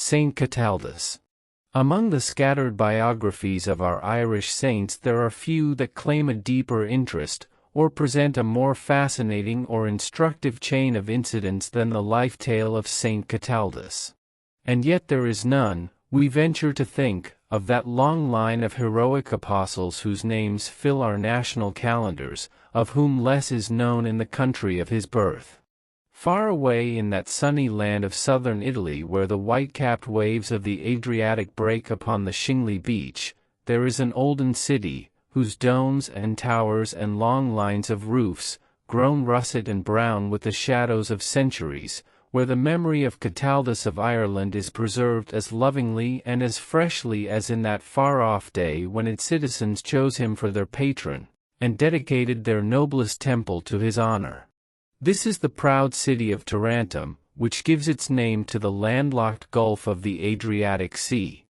Saint Cataldus. Among the scattered biographies of our Irish saints there are few that claim a deeper interest, or present a more fascinating or instructive chain of incidents than the life tale of Saint Cataldus. And yet there is none, we venture to think, of that long line of heroic apostles whose names fill our national calendars, of whom less is known in the country of his birth. Far away in that sunny land of southern Italy where the white-capped waves of the Adriatic break upon the shingly beach, there is an olden city, whose domes and towers and long lines of roofs, grown russet and brown with the shadows of centuries, where the memory of Cataldus of Ireland is preserved as lovingly and as freshly as in that far-off day when its citizens chose him for their patron, and dedicated their noblest temple to his honor. This is the proud city of Tarentum, which gives its name to the landlocked gulf of the Adriatic Sea.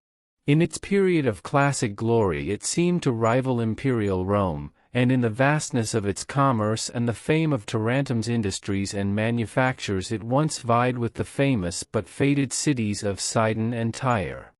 In its period of classic glory it seemed to rival imperial Rome, and in the vastness of its commerce and the fame of Tarentum's industries and manufactures it once vied with the famous but faded cities of Sidon and Tyre.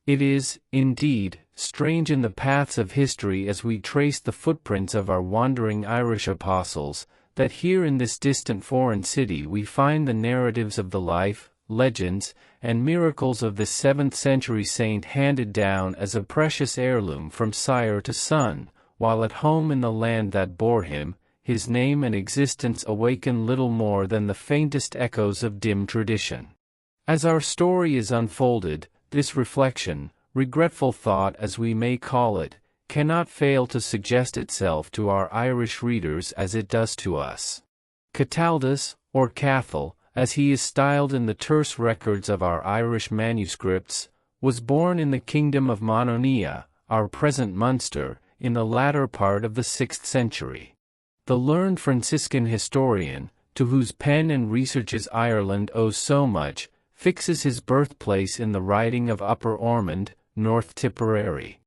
It is, indeed, strange in the paths of history as we trace the footprints of our wandering Irish apostles, that here in this distant foreign city we find the narratives of the life, legends, and miracles of this 7th-century saint handed down as a precious heirloom from sire to son, while at home in the land that bore him, his name and existence awaken little more than the faintest echoes of dim tradition. As our story is unfolded, this reflection, regretful thought as we may call it, cannot fail to suggest itself to our Irish readers as it does to us. Cataldus, or Cathal, as he is styled in the terse records of our Irish manuscripts, was born in the kingdom of Mononia, our present Munster, in the latter part of the 6th century. The learned Franciscan historian, to whose pen and researches Ireland owes so much, fixes his birthplace in the riding of Upper Ormond, North Tipperary.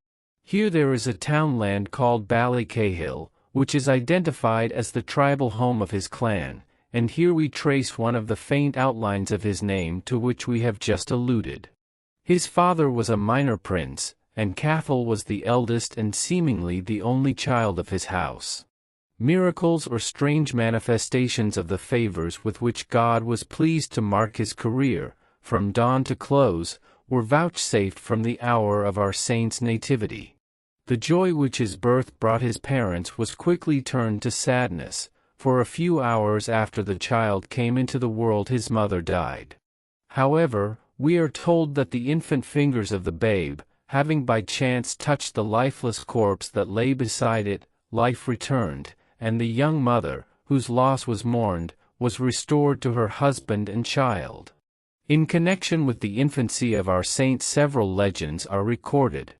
Here there is a townland called Ballycahill, which is identified as the tribal home of his clan, and here we trace one of the faint outlines of his name to which we have just alluded. His father was a minor prince, and Cathal was the eldest and seemingly the only child of his house. Miracles or strange manifestations of the favors with which God was pleased to mark his career, from dawn to close, were vouchsafed from the hour of our saint's nativity. The joy which his birth brought his parents was quickly turned to sadness, for a few hours after the child came into the world his mother died. However, we are told that the infant fingers of the babe, having by chance touched the lifeless corpse that lay beside it, life returned, and the young mother, whose loss was mourned, was restored to her husband and child. In connection with the infancy of our saint several legends are recorded.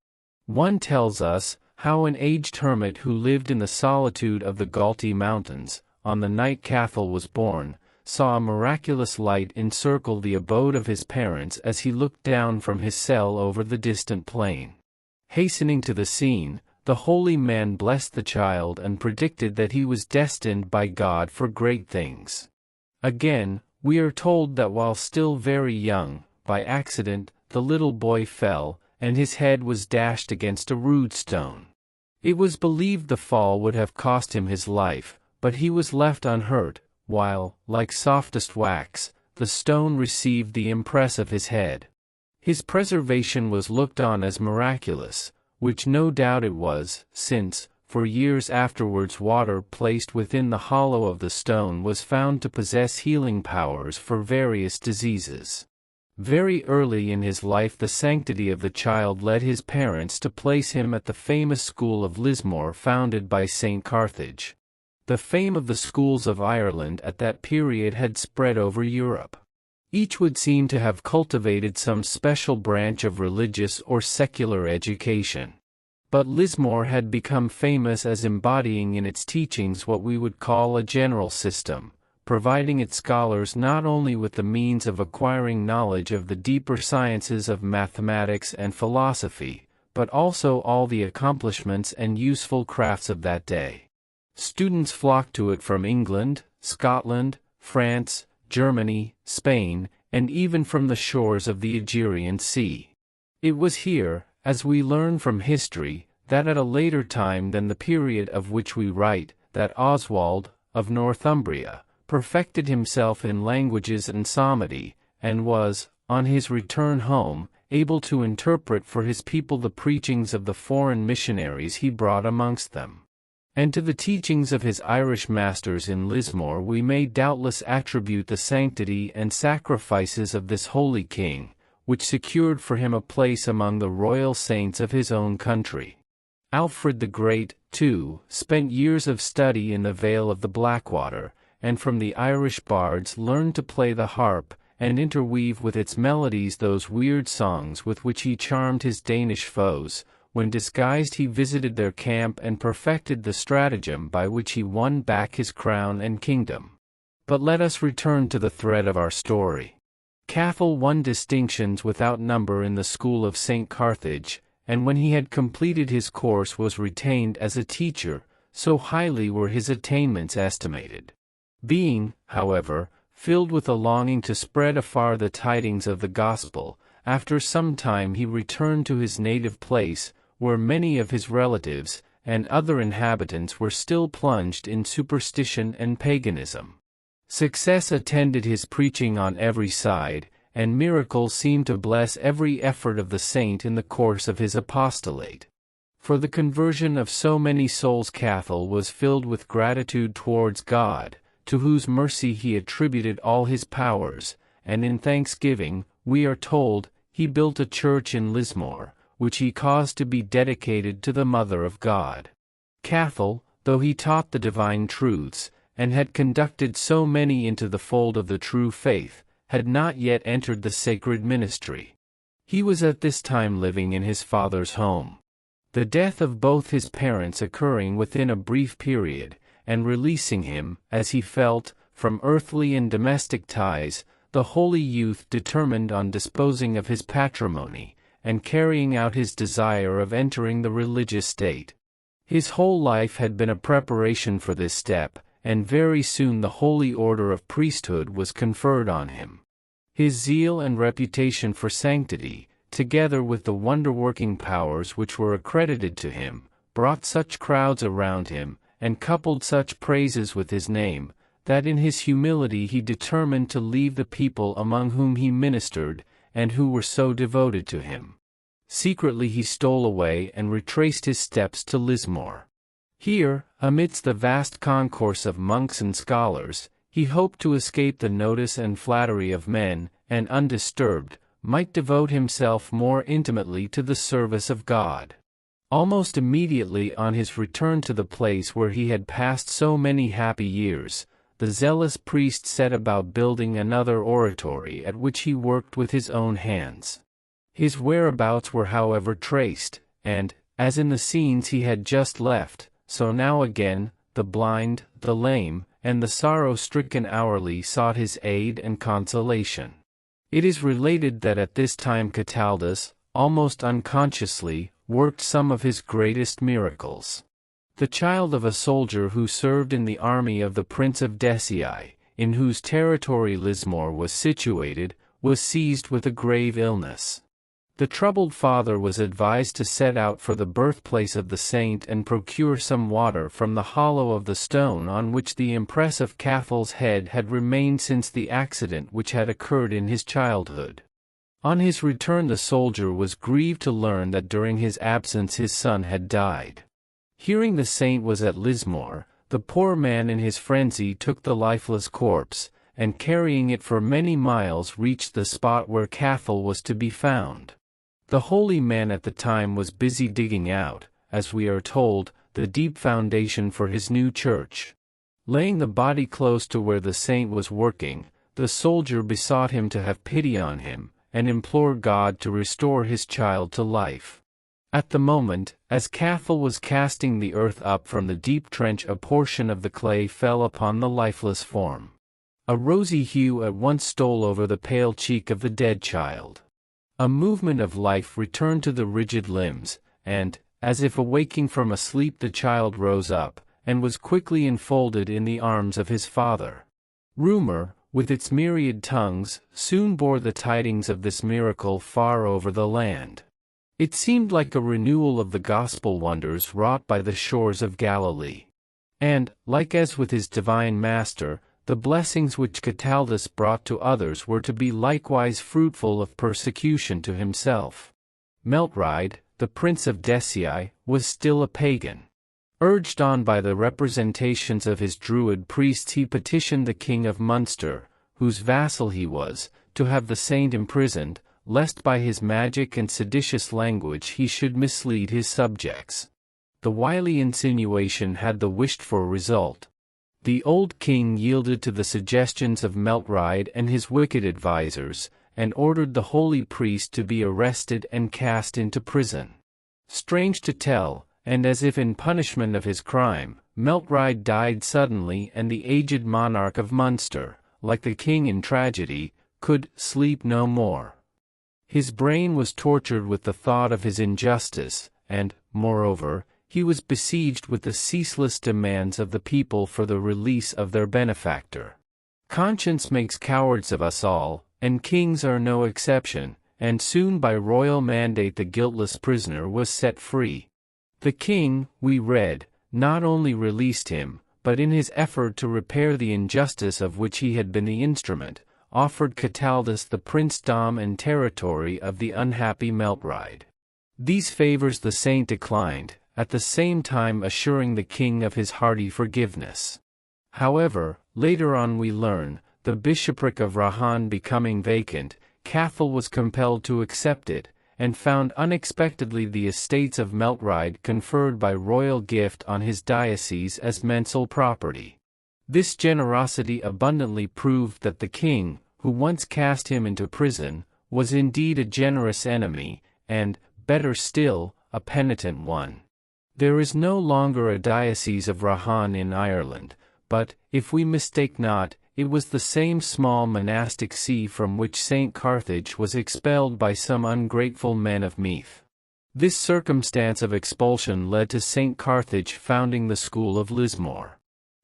One tells us how an aged hermit who lived in the solitude of the Galtee Mountains, on the night Cathal was born, saw a miraculous light encircle the abode of his parents as he looked down from his cell over the distant plain. Hastening to the scene, the holy man blessed the child and predicted that he was destined by God for great things. Again, we are told that while still very young, by accident, the little boy fell, and his head was dashed against a rude stone. It was believed the fall would have cost him his life, but he was left unhurt, while, like softest wax, the stone received the impress of his head. His preservation was looked on as miraculous, which no doubt it was, since, for years afterwards water placed within the hollow of the stone was found to possess healing powers for various diseases. Very early in his life the sanctity of the child led his parents to place him at the famous school of Lismore founded by St. Carthage. The fame of the schools of Ireland at that period had spread over Europe. Each would seem to have cultivated some special branch of religious or secular education. But Lismore had become famous as embodying in its teachings what we would call a general system, providing its scholars not only with the means of acquiring knowledge of the deeper sciences of mathematics and philosophy, but also all the accomplishments and useful crafts of that day. Students flocked to it from England, Scotland, France, Germany, Spain, and even from the shores of the Aegean Sea. It was here, as we learn from history, that at a later time than the period of which we write, that Oswald, of Northumbria, perfected himself in languages and psalmody, and was, on his return home, able to interpret for his people the preachings of the foreign missionaries he brought amongst them. And to the teachings of his Irish masters in Lismore we may doubtless attribute the sanctity and sacrifices of this holy king, which secured for him a place among the royal saints of his own country. Alfred the Great, too, spent years of study in the Vale of the Blackwater, and from the Irish bards learned to play the harp, and interweave with its melodies those weird songs with which he charmed his Danish foes. When disguised he visited their camp and perfected the stratagem by which he won back his crown and kingdom. But let us return to the thread of our story. Cathal won distinctions without number in the school of St. Carthage, and when he had completed his course was retained as a teacher, so highly were his attainments estimated. Being, however, filled with a longing to spread afar the tidings of the gospel, after some time he returned to his native place, where many of his relatives and other inhabitants were still plunged in superstition and paganism. Success attended his preaching on every side, and miracles seemed to bless every effort of the saint in the course of his apostolate. For the conversion of so many souls Cathal was filled with gratitude towards God, to whose mercy he attributed all his powers, and in thanksgiving, we are told, he built a church in Lismore, which he caused to be dedicated to the Mother of God. Cathal, though he taught the divine truths, and had conducted so many into the fold of the true faith, had not yet entered the sacred ministry. He was at this time living in his father's home. The death of both his parents occurring within a brief period, and releasing him, as he felt, from earthly and domestic ties, the holy youth determined on disposing of his patrimony, and carrying out his desire of entering the religious state. His whole life had been a preparation for this step, and very soon the holy order of priesthood was conferred on him. His zeal and reputation for sanctity, together with the wonder-working powers which were accredited to him, brought such crowds around him, and coupled such praises with his name, that in his humility he determined to leave the people among whom he ministered, and who were so devoted to him. Secretly he stole away and retraced his steps to Lismore. Here, amidst the vast concourse of monks and scholars, he hoped to escape the notice and flattery of men, and undisturbed, might devote himself more intimately to the service of God. Almost immediately on his return to the place where he had passed so many happy years, the zealous priest set about building another oratory at which he worked with his own hands. His whereabouts were however traced, and, as in the scenes he had just left, so now again, the blind, the lame, and the sorrow-stricken hourly sought his aid and consolation. It is related that at this time Cataldus, almost unconsciously, worked some of his greatest miracles. The child of a soldier who served in the army of the Prince of Decii, in whose territory Lismore was situated, was seized with a grave illness. The troubled father was advised to set out for the birthplace of the saint and procure some water from the hollow of the stone on which the impress of Cathal's head had remained since the accident which had occurred in his childhood. On his return the soldier was grieved to learn that during his absence his son had died. Hearing the saint was at Lismore, the poor man in his frenzy took the lifeless corpse, and carrying it for many miles reached the spot where Cathal was to be found. The holy man at the time was busy digging out, as we are told, the deep foundation for his new church. Laying the body close to where the saint was working, the soldier besought him to have pity on him, and implored God to restore his child to life. At the moment, as Cathal was casting the earth up from the deep trench, a portion of the clay fell upon the lifeless form. A rosy hue at once stole over the pale cheek of the dead child. A movement of life returned to the rigid limbs, and, as if awaking from a sleep, the child rose up, and was quickly enfolded in the arms of his father. Rumor, with its myriad tongues, soon bore the tidings of this miracle far over the land. It seemed like a renewal of the gospel wonders wrought by the shores of Galilee. And, like as with his divine master, the blessings which Cataldus brought to others were to be likewise fruitful of persecution to himself. Meltride, the prince of Decii, was still a pagan. Urged on by the representations of his Druid priests, he petitioned the king of Munster, whose vassal he was, to have the saint imprisoned, lest by his magic and seditious language he should mislead his subjects. The wily insinuation had the wished-for result. The old king yielded to the suggestions of Meltride and his wicked advisers, and ordered the holy priest to be arrested and cast into prison. Strange to tell, and as if in punishment of his crime, Meltride died suddenly, and the aged monarch of Munster, like the king in tragedy, could sleep no more. His brain was tortured with the thought of his injustice, and, moreover, he was besieged with the ceaseless demands of the people for the release of their benefactor. Conscience makes cowards of us all, and kings are no exception, and soon by royal mandate the guiltless prisoner was set free. The king, we read, not only released him, but in his effort to repair the injustice of which he had been the instrument, offered Cataldus the princedom and territory of the unhappy Meltride. These favors the saint declined, at the same time assuring the king of his hearty forgiveness. However, later on we learn, the bishopric of Rahan becoming vacant, Cathal was compelled to accept it, and found unexpectedly the estates of Meltride conferred by royal gift on his diocese as mensal property. This generosity abundantly proved that the king, who once cast him into prison, was indeed a generous enemy, and, better still, a penitent one. There is no longer a diocese of Rahan in Ireland, but, if we mistake not, it was the same small monastic see from which St. Carthage was expelled by some ungrateful men of Meath. This circumstance of expulsion led to St. Carthage founding the school of Lismore.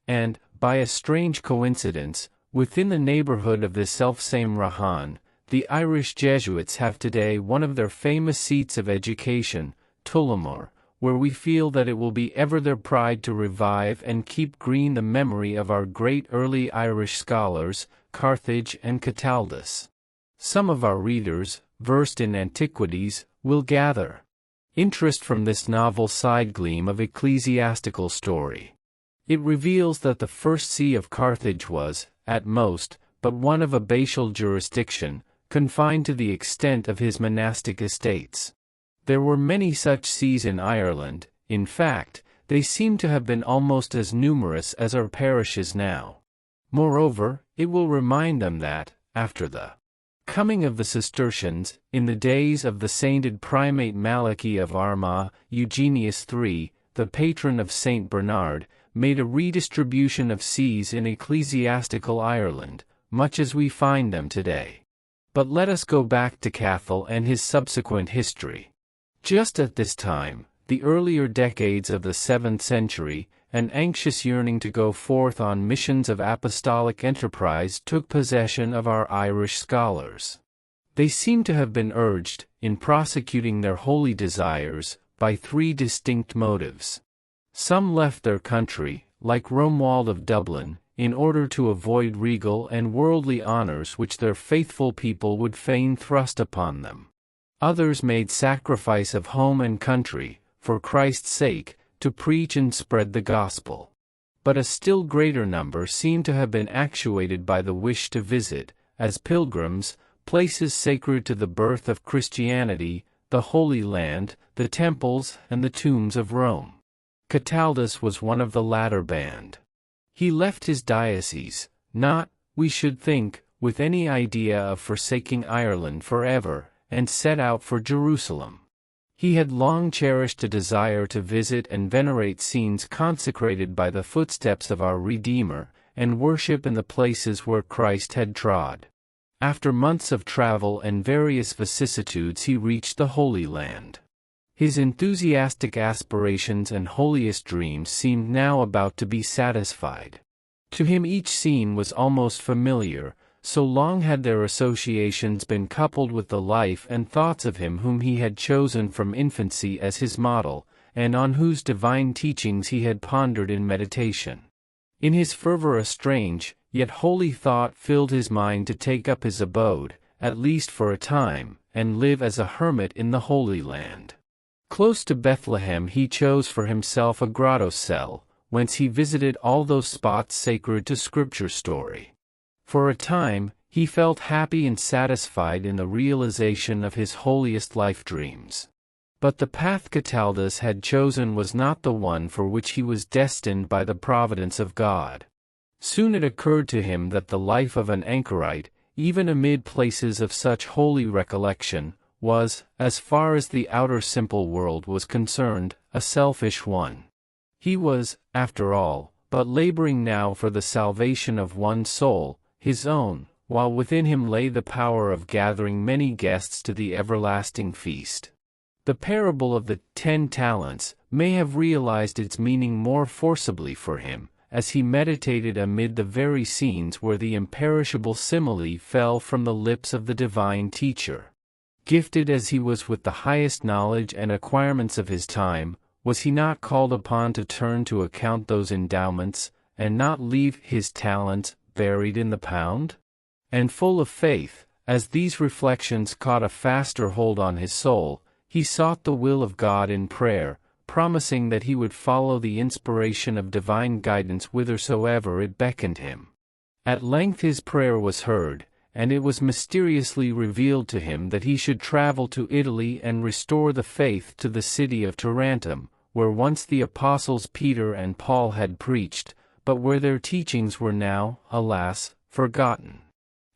And, by a strange coincidence, within the neighborhood of this selfsame Rahan, the Irish Jesuits have today one of their famous seats of education, Tullamore, where we feel that it will be ever their pride to revive and keep green the memory of our great early Irish scholars, Carthage and Cataldus. Some of our readers, versed in antiquities, will gather interest from this novel side gleam of ecclesiastical story. It reveals that the first see of Carthage was, at most, but one of abbatial jurisdiction, confined to the extent of his monastic estates. There were many such sees in Ireland. In fact, they seem to have been almost as numerous as our parishes now. Moreover, it will remind them that, after the coming of the Cistercians, in the days of the sainted primate Malachy of Armagh, Eugenius III, the patron of Saint Bernard, made a redistribution of sees in ecclesiastical Ireland, much as we find them today. But let us go back to Cathal and his subsequent history. Just at this time, the earlier decades of the 7th century, an anxious yearning to go forth on missions of apostolic enterprise took possession of our Irish scholars. They seem to have been urged, in prosecuting their holy desires, by three distinct motives. Some left their country, like Romuald of Dublin, in order to avoid regal and worldly honors which their faithful people would fain thrust upon them. Others made sacrifice of home and country, for Christ's sake, to preach and spread the gospel. But a still greater number seem to have been actuated by the wish to visit, as pilgrims, places sacred to the birth of Christianity, the Holy Land, the temples, and the tombs of Rome. Cataldus was one of the latter band. He left his diocese, not, we should think, with any idea of forsaking Ireland forever, and set out for Jerusalem. He had long cherished a desire to visit and venerate scenes consecrated by the footsteps of our Redeemer, and worship in the places where Christ had trod. After months of travel and various vicissitudes, he reached the Holy Land. His enthusiastic aspirations and holiest dreams seemed now about to be satisfied. To him each scene was almost familiar, so long had their associations been coupled with the life and thoughts of him whom he had chosen from infancy as his model, and on whose divine teachings he had pondered in meditation. In his fervor a strange, yet holy thought filled his mind to take up his abode, at least for a time, and live as a hermit in the Holy Land. Close to Bethlehem he chose for himself a grotto cell, whence he visited all those spots sacred to Scripture story. For a time, he felt happy and satisfied in the realization of his holiest life dreams. But the path Cataldus had chosen was not the one for which he was destined by the providence of God. Soon it occurred to him that the life of an anchorite, even amid places of such holy recollection, was, as far as the outer simple world was concerned, a selfish one. He was, after all, but laboring now for the salvation of one soul, his own, while within him lay the power of gathering many guests to the everlasting feast. The parable of the 10 talents may have realized its meaning more forcibly for him, as he meditated amid the very scenes where the imperishable simile fell from the lips of the divine teacher. Gifted as he was with the highest knowledge and acquirements of his time, was he not called upon to turn to account those endowments, and not leave his talents buried in the pound? And full of faith, as these reflections caught a faster hold on his soul, he sought the will of God in prayer, promising that he would follow the inspiration of divine guidance whithersoever it beckoned him. At length his prayer was heard, and it was mysteriously revealed to him that he should travel to Italy and restore the faith to the city of Tarentum, where once the apostles Peter and Paul had preached, but where their teachings were now, alas, forgotten.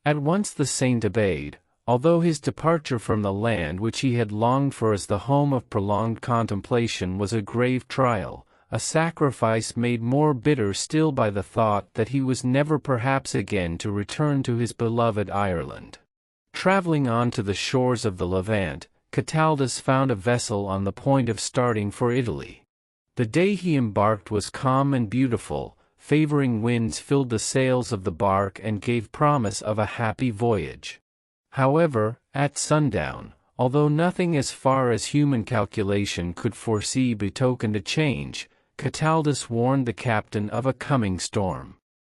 At once the saint obeyed, although his departure from the land which he had longed for as the home of prolonged contemplation was a grave trial, a sacrifice made more bitter still by the thought that he was never perhaps again to return to his beloved Ireland. Traveling on to the shores of the Levant, Cataldus found a vessel on the point of starting for Italy. The day he embarked was calm and beautiful, favoring winds filled the sails of the bark and gave promise of a happy voyage. However, at sundown, although nothing as far as human calculation could foresee betokened a change, Cataldus warned the captain of a coming storm.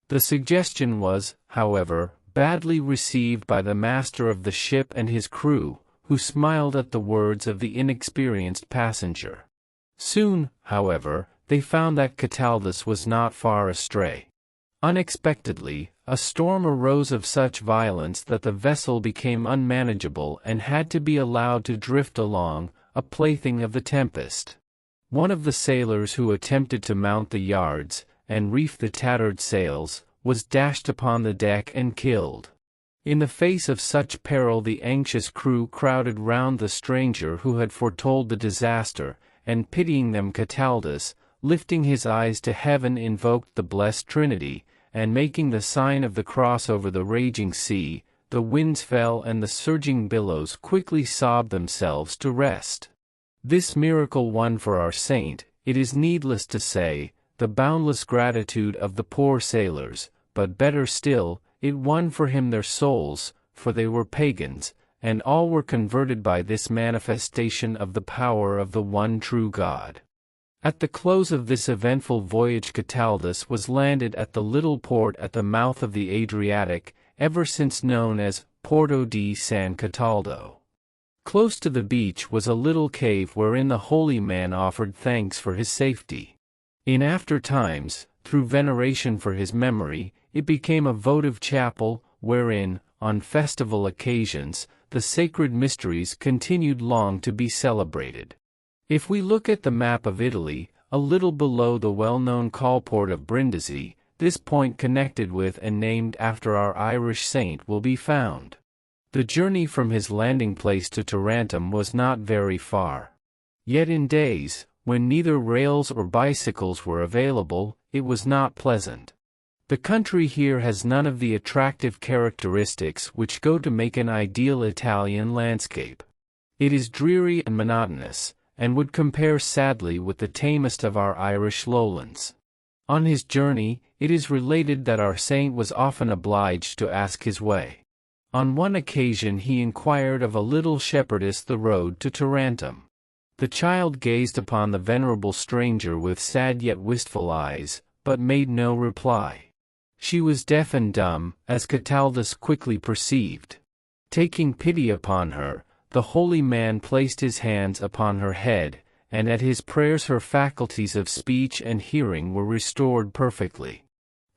The suggestion was, however, badly received by the master of the ship and his crew, who smiled at the words of the inexperienced passenger. Soon, however, they found that Cataldus was not far astray. Unexpectedly, a storm arose of such violence that the vessel became unmanageable and had to be allowed to drift along, a plaything of the tempest. One of the sailors who attempted to mount the yards, and reef the tattered sails, was dashed upon the deck and killed. In the face of such peril the anxious crew crowded round the stranger who had foretold the disaster, and pitying them Cataldus, lifting his eyes to heaven invoked the blessed Trinity, and making the sign of the cross over the raging sea, the winds fell and the surging billows quickly sobbed themselves to rest. This miracle won for our saint, it is needless to say, the boundless gratitude of the poor sailors, but better still, it won for him their souls, for they were pagans, and all were converted by this manifestation of the power of the one true God. At the close of this eventful voyage Cataldus was landed at the little port at the mouth of the Adriatic, ever since known as Porto di San Cataldo. Close to the beach was a little cave wherein the holy man offered thanks for his safety. In after times, through veneration for his memory, it became a votive chapel, wherein, on festival occasions, the sacred mysteries continued long to be celebrated. If we look at the map of Italy, a little below the well-known colport of Brindisi, this point connected with and named after our Irish saint will be found. The journey from his landing place to Tarentum was not very far. Yet in days, when neither rails or bicycles were available, it was not pleasant. The country here has none of the attractive characteristics which go to make an ideal Italian landscape. It is dreary and monotonous, and would compare sadly with the tamest of our Irish lowlands. On his journey, it is related that our saint was often obliged to ask his way. On one occasion he inquired of a little shepherdess the road to Tarentum. The child gazed upon the venerable stranger with sad yet wistful eyes, but made no reply. She was deaf and dumb, as Cataldus quickly perceived. Taking pity upon her, the holy man placed his hands upon her head, and at his prayers her faculties of speech and hearing were restored perfectly.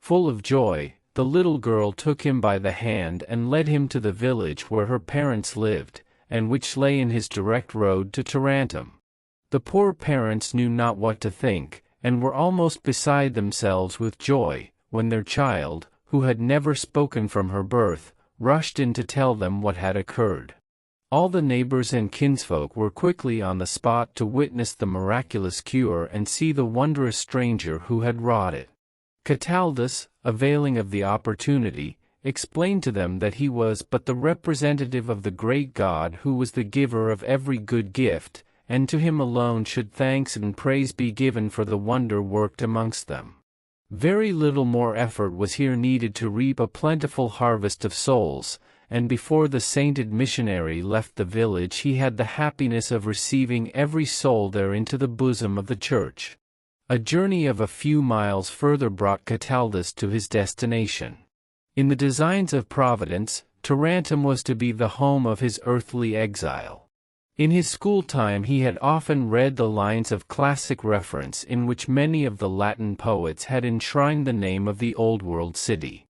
Full of joy, the little girl took him by the hand and led him to the village where her parents lived, and which lay in his direct road to Tarentum. The poor parents knew not what to think, and were almost beside themselves with joy, when their child, who had never spoken from her birth, rushed in to tell them what had occurred. All the neighbors and kinsfolk were quickly on the spot to witness the miraculous cure and see the wondrous stranger who had wrought it. Cataldus, availing of the opportunity, explained to them that he was but the representative of the great God who was the giver of every good gift, and to him alone should thanks and praise be given for the wonder worked amongst them. Very little more effort was here needed to reap a plentiful harvest of souls, and before the sainted missionary left the village he had the happiness of receiving every soul there into the bosom of the Church. A journey of a few miles further brought Cataldus to his destination. In the designs of Providence, Tarentum was to be the home of his earthly exile. In his school time he had often read the lines of classic reference in which many of the Latin poets had enshrined the name of the Old World city.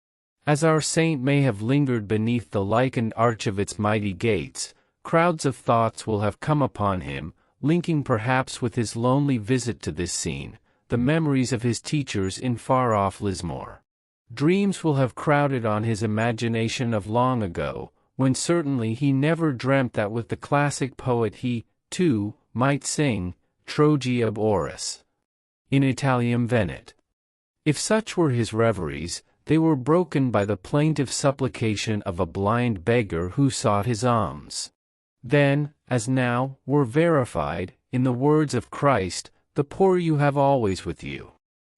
As our saint may have lingered beneath the lichened arch of its mighty gates, crowds of thoughts will have come upon him, linking perhaps with his lonely visit to this scene, the memories of his teachers in far-off Lismore. Dreams will have crowded on his imagination of long ago, when certainly he never dreamt that with the classic poet he, too, might sing, Trogi ab oris, in Italiam venet. If such were his reveries, they were broken by the plaintive supplication of a blind beggar who sought his alms. Then, as now, were verified, in the words of Christ, "The poor you have always with you."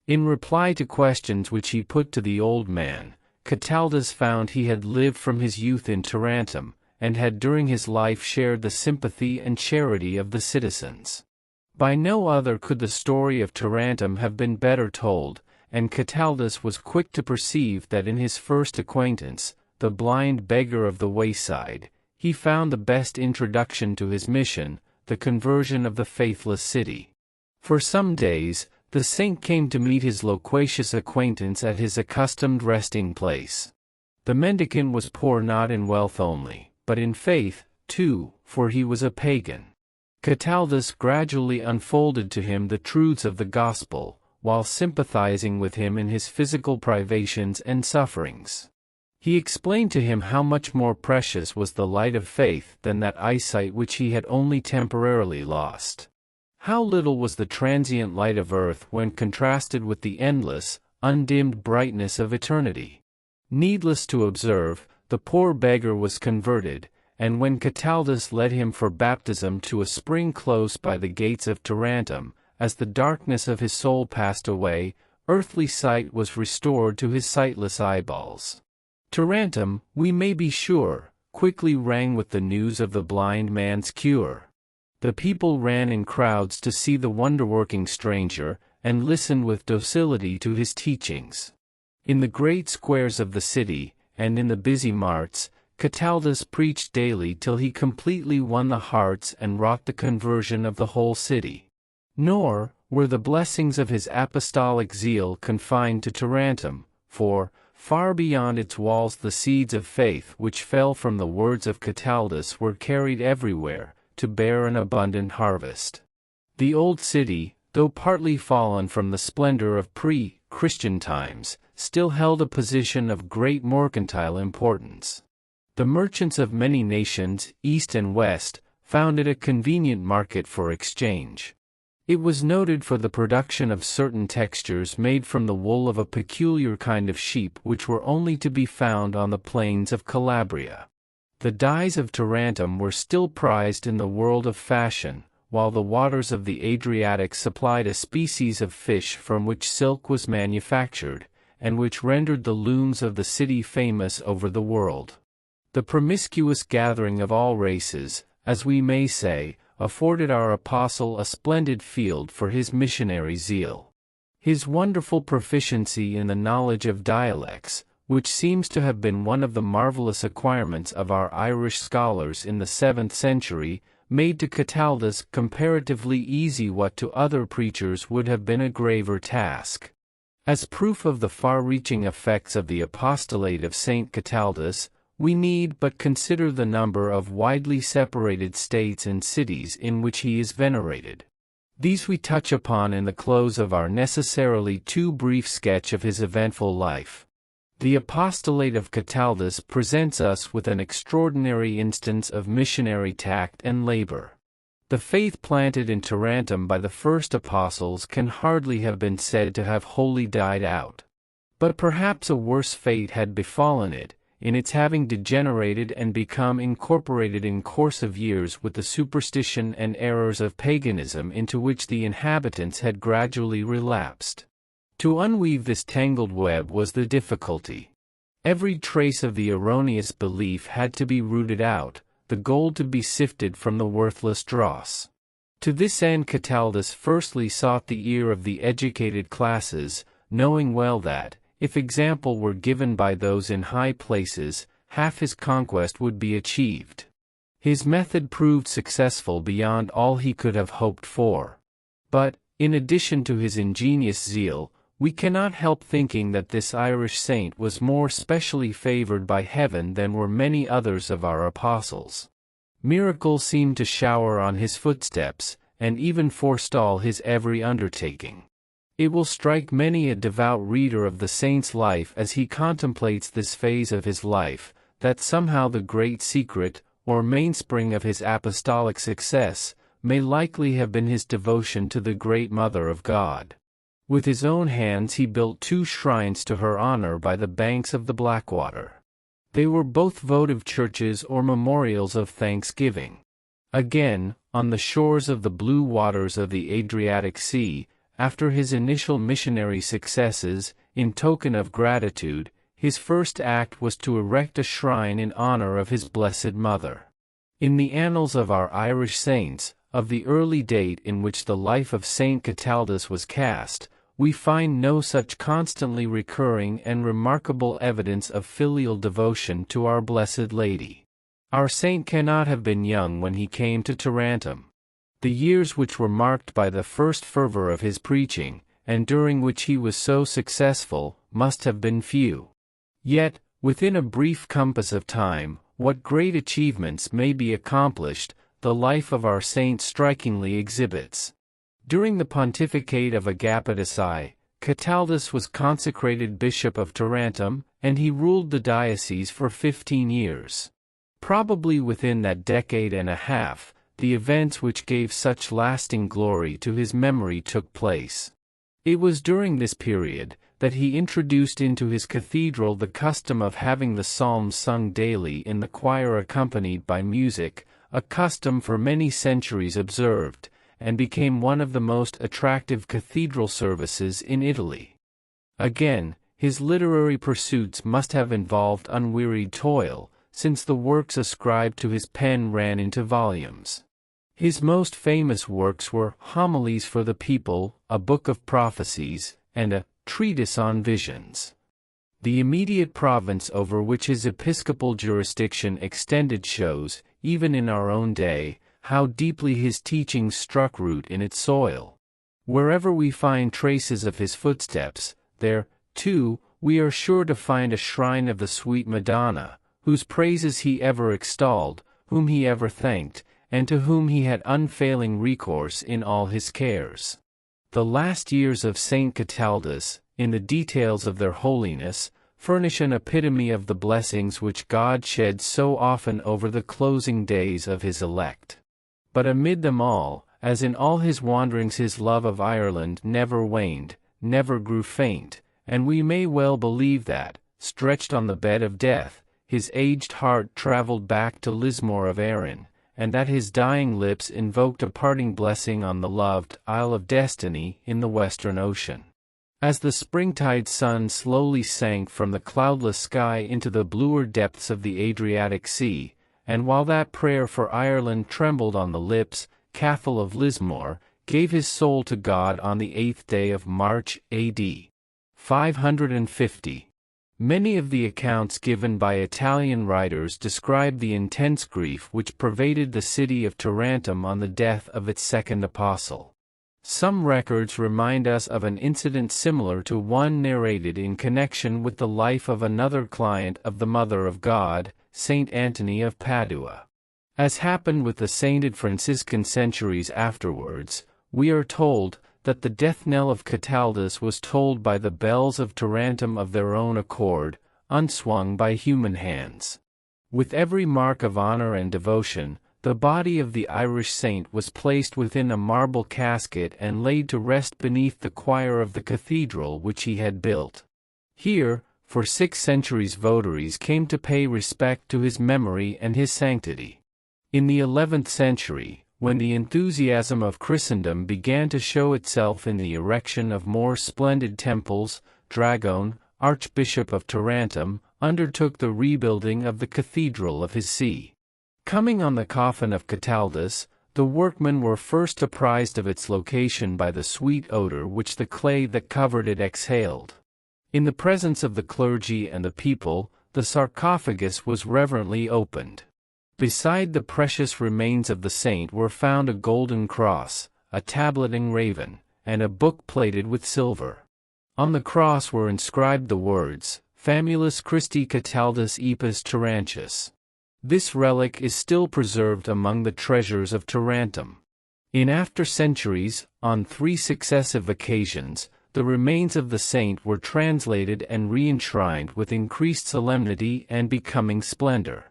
In reply to questions which he put to the old man, Cataldus found he had lived from his youth in Tarentum, and had during his life shared the sympathy and charity of the citizens. By no other could the story of Tarentum have been better told, and Cataldus was quick to perceive that in his first acquaintance, the blind beggar of the wayside, he found the best introduction to his mission, the conversion of the faithless city. For some days, the saint came to meet his loquacious acquaintance at his accustomed resting place. The mendicant was poor not in wealth only, but in faith, too, for he was a pagan. Cataldus gradually unfolded to him the truths of the gospel, while sympathizing with him in his physical privations and sufferings. He explained to him how much more precious was the light of faith than that eyesight which he had only temporarily lost. How little was the transient light of earth when contrasted with the endless, undimmed brightness of eternity. Needless to observe, the poor beggar was converted, and when Cataldus led him for baptism to a spring close by the gates of Tarentum, as the darkness of his soul passed away, earthly sight was restored to his sightless eyeballs. Tarentum, we may be sure, quickly rang with the news of the blind man's cure. The people ran in crowds to see the wonder-working stranger, and listened with docility to his teachings. In the great squares of the city, and in the busy marts, Cataldus preached daily till he completely won the hearts and wrought the conversion of the whole city. Nor were the blessings of his apostolic zeal confined to Tarentum, for, far beyond its walls the seeds of faith which fell from the words of Cataldus were carried everywhere, to bear an abundant harvest. The old city, though partly fallen from the splendor of pre-Christian times, still held a position of great mercantile importance. The merchants of many nations, east and west, found it a convenient market for exchange. It was noted for the production of certain textures made from the wool of a peculiar kind of sheep which were only to be found on the plains of Calabria. The dyes of Tarentum were still prized in the world of fashion, while the waters of the Adriatic supplied a species of fish from which silk was manufactured, and which rendered the looms of the city famous over the world. The promiscuous gathering of all races, as we may say, afforded our apostle a splendid field for his missionary zeal. His wonderful proficiency in the knowledge of dialects, which seems to have been one of the marvelous acquirements of our Irish scholars in the 7th century, made to Cataldus comparatively easy what to other preachers would have been a graver task. As proof of the far-reaching effects of the apostolate of Saint Cataldus, we need but consider the number of widely separated states and cities in which he is venerated. These we touch upon in the close of our necessarily too brief sketch of his eventful life. The apostolate of Cataldus presents us with an extraordinary instance of missionary tact and labor. The faith planted in Tarentum by the first apostles can hardly have been said to have wholly died out. But perhaps a worse fate had befallen it, in its having degenerated and become incorporated in course of years with the superstition and errors of paganism into which the inhabitants had gradually relapsed. To unweave this tangled web was the difficulty. Every trace of the erroneous belief had to be rooted out, the gold to be sifted from the worthless dross. To this end Cataldus firstly sought the ear of the educated classes, knowing well that, if example were given by those in high places, half his conquest would be achieved. His method proved successful beyond all he could have hoped for. But, in addition to his ingenious zeal, we cannot help thinking that this Irish saint was more specially favored by heaven than were many others of our apostles. Miracles seemed to shower on his footsteps, and even forestall his every undertaking. It will strike many a devout reader of the saint's life as he contemplates this phase of his life, that somehow the great secret, or mainspring of his apostolic success, may likely have been his devotion to the great Mother of God. With his own hands he built 2 shrines to her honor by the banks of the Blackwater. They were both votive churches or memorials of thanksgiving. Again, on the shores of the blue waters of the Adriatic Sea, after his initial missionary successes, in token of gratitude, his first act was to erect a shrine in honor of his Blessed Mother. In the annals of our Irish saints, of the early date in which the life of Saint Cataldus was cast, we find no such constantly recurring and remarkable evidence of filial devotion to our Blessed Lady. Our saint cannot have been young when he came to Tarentum. The years which were marked by the first fervor of his preaching, and during which he was so successful, must have been few. Yet, within a brief compass of time, what great achievements may be accomplished, the life of our saint strikingly exhibits. During the pontificate of Agapetus I, Cataldus was consecrated Bishop of Tarentum, and he ruled the diocese for 15 years. Probably within that decade and a half, the events which gave such lasting glory to his memory took place. It was during this period that he introduced into his cathedral the custom of having the psalms sung daily in the choir accompanied by music, a custom for many centuries observed, and became one of the most attractive cathedral services in Italy. Again, his literary pursuits must have involved unwearied toil, since the works ascribed to his pen ran into volumes. His most famous works were Homilies for the People, a Book of Prophecies, and a Treatise on Visions. The immediate province over which his episcopal jurisdiction extended shows, even in our own day, how deeply his teachings struck root in its soil. Wherever we find traces of his footsteps, there, too, we are sure to find a shrine of the sweet Madonna, whose praises he ever extolled, whom he ever thanked, and to whom he had unfailing recourse in all his cares. The last years of Saint Cataldus, in the details of their holiness, furnish an epitome of the blessings which God sheds so often over the closing days of his elect. But amid them all, as in all his wanderings, his love of Ireland never waned, never grew faint, and we may well believe that, stretched on the bed of death, his aged heart travelled back to Lismore of Erin, and that his dying lips invoked a parting blessing on the loved Isle of Destiny in the Western Ocean. As the springtide sun slowly sank from the cloudless sky into the bluer depths of the Adriatic Sea, and while that prayer for Ireland trembled on the lips, Cathal of Lismore gave his soul to God on the 8th day of March, A.D. 550. Many of the accounts given by Italian writers describe the intense grief which pervaded the city of Tarentum on the death of its second apostle. Some records remind us of an incident similar to one narrated in connection with the life of another client of the Mother of God, Saint Anthony of Padua. As happened with the sainted Franciscan centuries afterwards, we are told that the death knell of Cataldus was tolled by the bells of Tarentum of their own accord, unswung by human hands. With every mark of honor and devotion, the body of the Irish saint was placed within a marble casket and laid to rest beneath the choir of the cathedral which he had built. Here, for 6 centuries votaries came to pay respect to his memory and his sanctity. In the 11th century, when the enthusiasm of Christendom began to show itself in the erection of more splendid temples, Dragone, Archbishop of Tarentum, undertook the rebuilding of the cathedral of his see. Coming on the coffin of Cataldus, the workmen were first apprised of its location by the sweet odor which the clay that covered it exhaled. In the presence of the clergy and the people, the sarcophagus was reverently opened. Beside the precious remains of the saint were found a golden cross, a tablet engraven, and a book plated with silver. On the cross were inscribed the words, Famulus Christi Cataldus Epis Tarantius. This relic is still preserved among the treasures of Tarentum. In after centuries, on 3 successive occasions, the remains of the saint were translated and re-enshrined with increased solemnity and becoming splendor.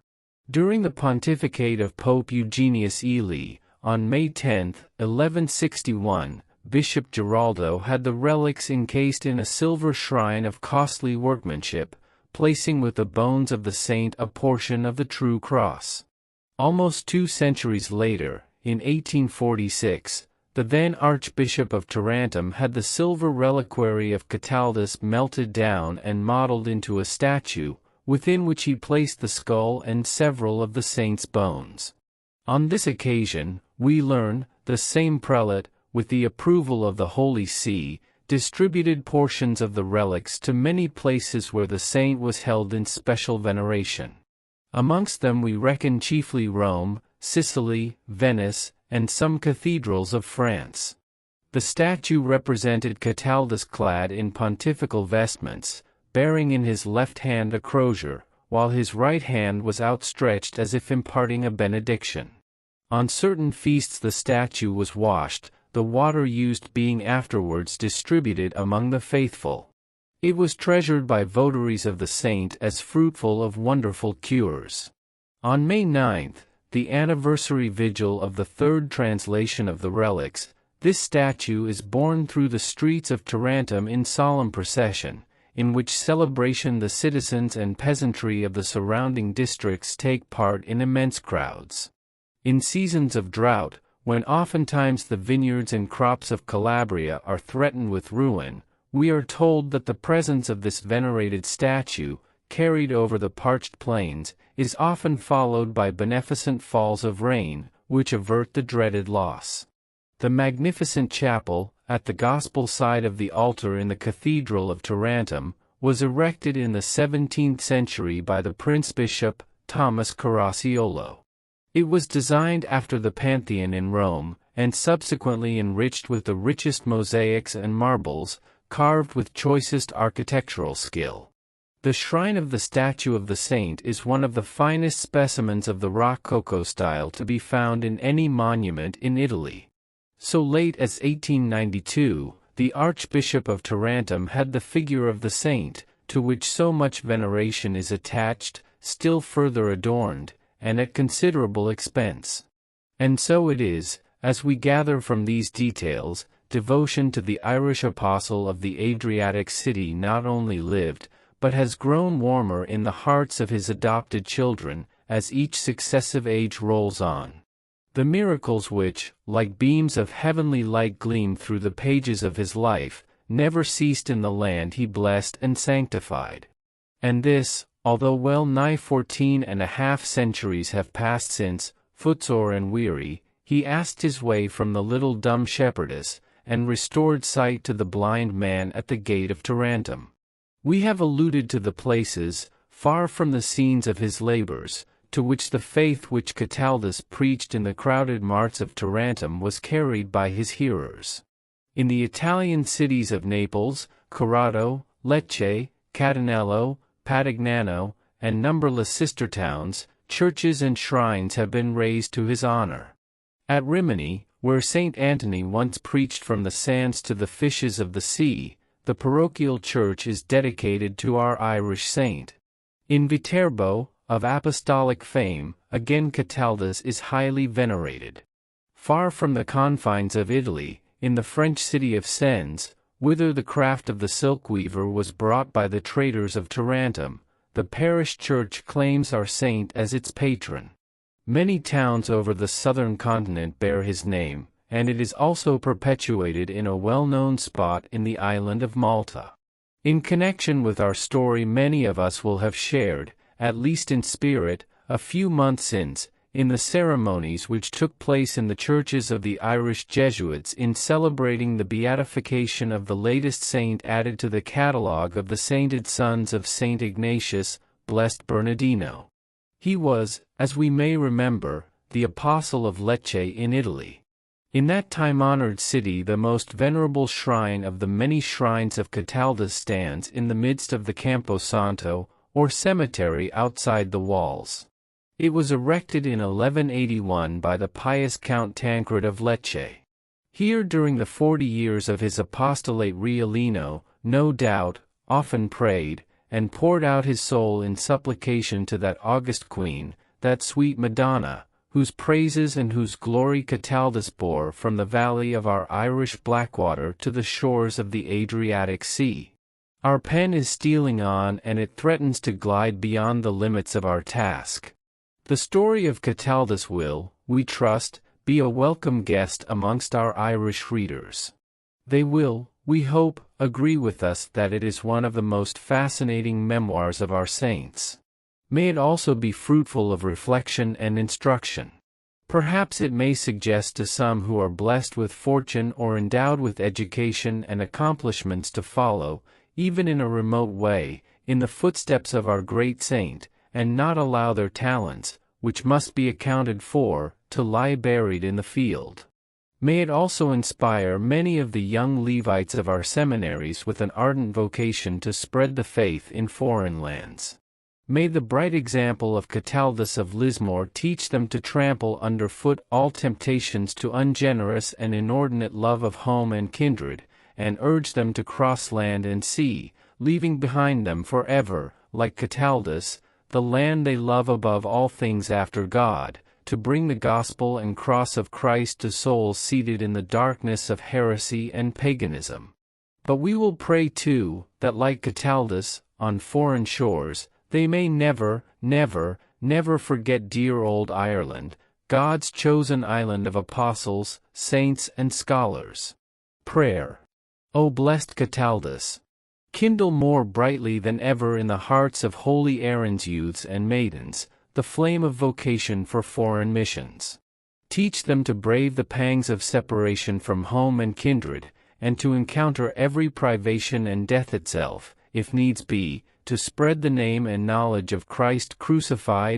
During the pontificate of Pope Eugenius Ely, on May 10, 1161, Bishop Giraldo had the relics encased in a silver shrine of costly workmanship, placing with the bones of the saint a portion of the true cross. Almost 2 centuries later, in 1846, the then Archbishop of Tarentum had the silver reliquary of Cataldus melted down and modeled into a statue, within which he placed the skull and several of the saint's bones. On this occasion, we learn, the same prelate, with the approval of the Holy See, distributed portions of the relics to many places where the saint was held in special veneration. Amongst them we reckon chiefly Rome, Sicily, Venice, and some cathedrals of France. The statue represented Cataldus clad in pontifical vestments, bearing in his left hand a crozier, while his right hand was outstretched as if imparting a benediction. On certain feasts the statue was washed, the water used being afterwards distributed among the faithful. It was treasured by votaries of the saint as fruitful of wonderful cures. On May 9, the anniversary vigil of the 3rd translation of the relics, this statue is borne through the streets of Tarentum in solemn procession, in which celebration the citizens and peasantry of the surrounding districts take part in immense crowds. In seasons of drought, when oftentimes the vineyards and crops of Calabria are threatened with ruin, we are told that the presence of this venerated statue, carried over the parched plains, is often followed by beneficent falls of rain, which avert the dreaded loss. The magnificent chapel, at the gospel side of the altar in the Cathedral of Tarentum, was erected in the 17th century by the Prince Bishop, Thomas Caracciolo. It was designed after the Pantheon in Rome, and subsequently enriched with the richest mosaics and marbles, carved with choicest architectural skill. The shrine of the statue of the saint is one of the finest specimens of the Rococo style to be found in any monument in Italy. So late as 1892, the Archbishop of Tarentum had the figure of the saint, to which so much veneration is attached, still further adorned, and at considerable expense. And so it is, as we gather from these details, devotion to the Irish apostle of the Adriatic city not only lived, but has grown warmer in the hearts of his adopted children, as each successive age rolls on. The miracles which, like beams of heavenly light, gleamed through the pages of his life, never ceased in the land he blessed and sanctified. And this, although well nigh 14.5 centuries have passed since, footsore and weary, he asked his way from the little dumb shepherdess, and restored sight to the blind man at the gate of Tarentum. We have alluded to the places, far from the scenes of his labors, to which the faith which Cataldus preached in the crowded marts of Tarentum was carried by his hearers. In the Italian cities of Naples, Corrado, Lecce, Catanello, Padignano, and numberless sister towns, churches and shrines have been raised to his honor. At Rimini, where St. Antony once preached from the sands to the fishes of the sea, the parochial church is dedicated to our Irish saint. In Viterbo, of apostolic fame, again Cataldus is highly venerated. Far from the confines of Italy, in the French city of Sens, whither the craft of the silk-weaver was brought by the traders of Tarentum, the parish church claims our saint as its patron. Many towns over the southern continent bear his name, and it is also perpetuated in a well-known spot in the island of Malta. In connection with our story, many of us will have shared, at least in spirit, a few months since, in the ceremonies which took place in the churches of the Irish Jesuits in celebrating the beatification of the latest saint added to the catalogue of the sainted sons of Saint Ignatius, blessed Bernardino. He was, as we may remember, the apostle of Lecce in Italy. In that time-honored city the most venerable shrine of the many shrines of Cataldus stands in the midst of the Campo Santo, or cemetery outside the walls. It was erected in 1181 by the pious Count Tancred of Lecce. Here during the 40 years of his apostolate Riolino, no doubt, often prayed, and poured out his soul in supplication to that august queen, that sweet Madonna, whose praises and whose glory Cataldus bore from the valley of our Irish Blackwater to the shores of the Adriatic Sea. Our pen is stealing on, and it threatens to glide beyond the limits of our task. The story of Cataldus will, we trust, be a welcome guest amongst our Irish readers. They will, we hope, agree with us that it is one of the most fascinating memoirs of our saints. May it also be fruitful of reflection and instruction. Perhaps it may suggest to some who are blessed with fortune or endowed with education and accomplishments to follow, even in a remote way, in the footsteps of our great saint, and not allow their talents, which must be accounted for, to lie buried in the field. May it also inspire many of the young Levites of our seminaries with an ardent vocation to spread the faith in foreign lands. May the bright example of Cataldus of Lismore teach them to trample underfoot all temptations to ungenerous and inordinate love of home and kindred, and urge them to cross land and sea, leaving behind them forever, like Cataldus, the land they love above all things after God, to bring the gospel and cross of Christ to souls seated in the darkness of heresy and paganism. But we will pray too, that like Cataldus, on foreign shores, they may never, never, never forget dear old Ireland, God's chosen island of apostles, saints and scholars. Prayer. O blessed Cataldus! Kindle more brightly than ever in the hearts of holy Erin's youths and maidens, the flame of vocation for foreign missions. Teach them to brave the pangs of separation from home and kindred, and to encounter every privation and death itself, if needs be, to spread the name and knowledge of Christ crucified,